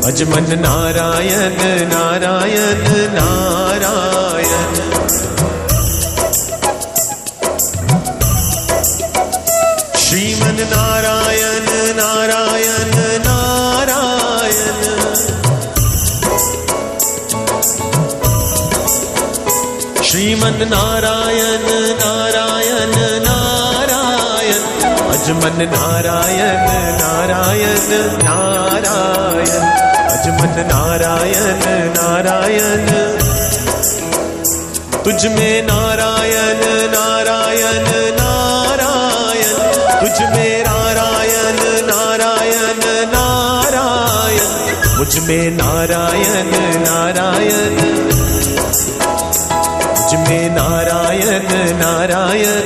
Ajman Narayan Narayan Narayan. Shriman Narayan Narayan Narayan. Shriman Narayan Narayan Narayan. Ajman Narayan Narayan Narayan. Ajman Narayan Narayan. तुझ में नारायण नारायण नारायण। तुझ में नारायण नारायण नारायण। मुझ में नारायण नारायण। मुझ में नारायण नारायण